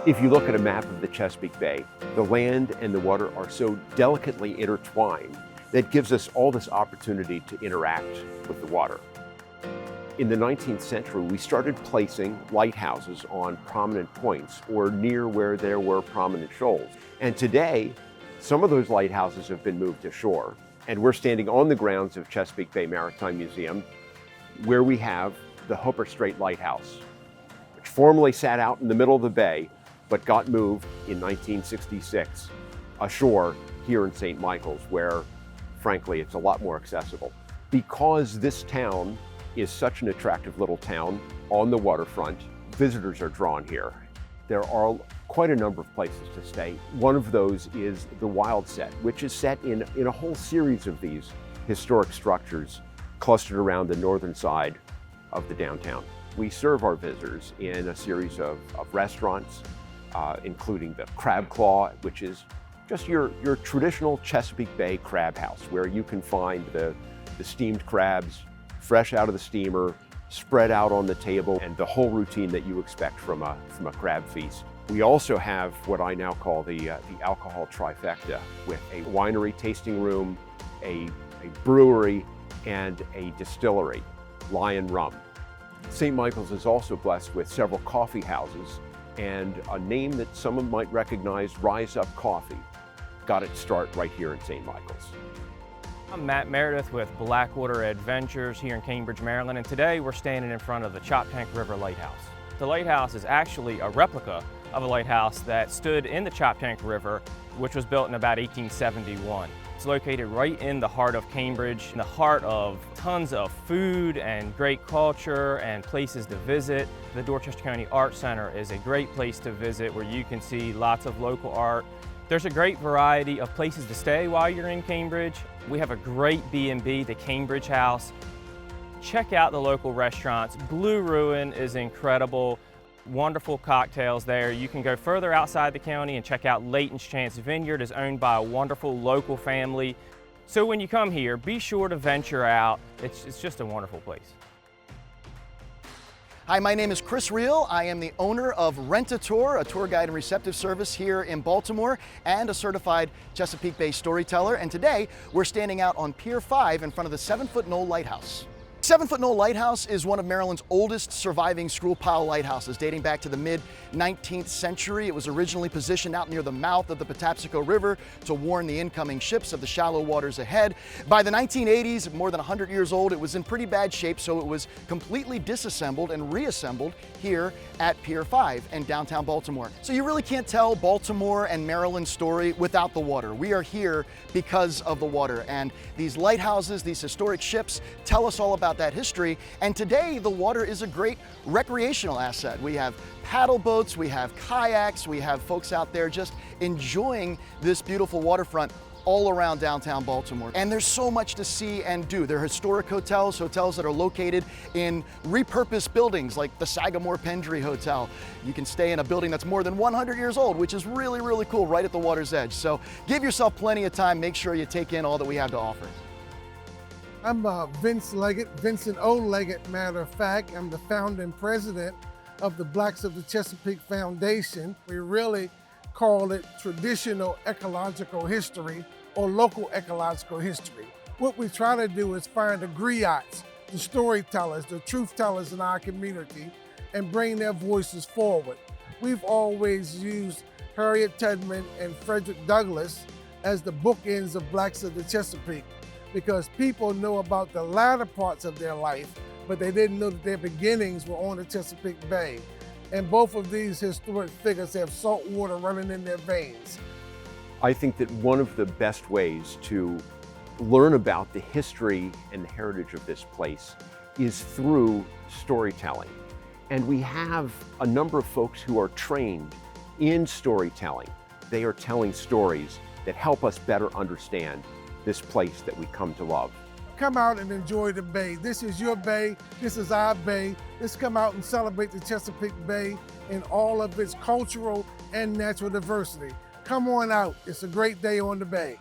If you look at a map of the Chesapeake Bay, the land and the water are so delicately intertwined that gives us all this opportunity to interact with the water. In the 19th century, we started placing lighthouses on prominent points or near where there were prominent shoals. And today, some of those lighthouses have been moved ashore, and we're standing on the grounds of Chesapeake Bay Maritime Museum, where we have the Hooper Strait Lighthouse, which formerly sat out in the middle of the bay, but got moved in 1966 ashore here in St. Michael's, where, frankly, it's a lot more accessible. Because this town is such an attractive little town on the waterfront, visitors are drawn here. There are quite a number of places to stay. One of those is the Wild Set, which is set in a whole series of these historic structures clustered around the northern side of the downtown. We serve our visitors in a series of restaurants, including the Crab Claw, which is just your traditional Chesapeake Bay crab house, where you can find the steamed crabs fresh out of the steamer, spread out on the table, and the whole routine that you expect from a crab feast. We also have what I now call the alcohol trifecta, with a winery tasting room, a brewery, and a distillery, Lion Rum. St. Michael's is also blessed with several coffee houses, and a name that someone might recognize, Rise Up Coffee, got its start right here in St. Michael's. I'm Matt Meredith with Blackwater Adventures here in Cambridge, Maryland, and today we're standing in front of the Choptank River Lighthouse. The lighthouse is actually a replica of a lighthouse that stood in the Choptank River, which was built in about 1871. It's located right in the heart of Cambridge, in the heart of tons of food and great culture and places to visit. The Dorchester County Art Center is a great place to visit where you can see lots of local art. There's a great variety of places to stay while you're in Cambridge. We have a great B&B, the Cambridge House. Check out the local restaurants. Blue Ruin is incredible. Wonderful cocktails there. You can go further outside the county and check out Layton's Chance Vineyard. Is owned by a wonderful local family. So when you come here, be sure to venture out. It's just a wonderful place. Hi, my name is Chris Reel. I am the owner of Rent-A-Tour, a tour guide and receptive service here in Baltimore, and a certified Chesapeake Bay storyteller. And today, we're standing out on Pier 5 in front of the 7-foot Knoll Lighthouse. 7-foot Knoll Lighthouse is one of Maryland's oldest surviving screw pile lighthouses, dating back to the mid-19th century. It was originally positioned out near the mouth of the Patapsco River to warn the incoming ships of the shallow waters ahead. By the 1980s, more than 100 years old, it was in pretty bad shape, so it was completely disassembled and reassembled here at Pier 5 in downtown Baltimore. So you really can't tell Baltimore and Maryland's story without the water. We are here because of the water, and these lighthouses, these historic ships, tell us all about that history. And today the water is a great recreational asset. We have paddle boats, we have kayaks, we have folks out there just enjoying this beautiful waterfront all around downtown Baltimore. And there's so much to see and do. There are historic hotels that are located in repurposed buildings like the Sagamore Pendry Hotel. You can stay in a building that's more than 100 years old, which is really, really cool, right at the water's edge. So give yourself plenty of time. Make sure you take in all that we have to offer. I'm Vincent O. Leggett, matter of fact. I'm the founder and president of the Blacks of the Chesapeake Foundation. We really call it traditional ecological history or local ecological history. What we try to do is find the griots, the storytellers, the truth tellers in our community, and bring their voices forward. We've always used Harriet Tubman and Frederick Douglass as the bookends of Blacks of the Chesapeake, because people know about the latter parts of their life, but they didn't know that their beginnings were on the Chesapeake Bay. And both of these historic figures have salt water running in their veins. I think that one of the best ways to learn about the history and the heritage of this place is through storytelling. And we have a number of folks who are trained in storytelling. They are telling stories that help us better understand this place that we come to love. Come out and enjoy the bay. This is your bay, this is our bay. Let's come out and celebrate the Chesapeake Bay in all of its cultural and natural diversity. Come on out, it's a great day on the bay.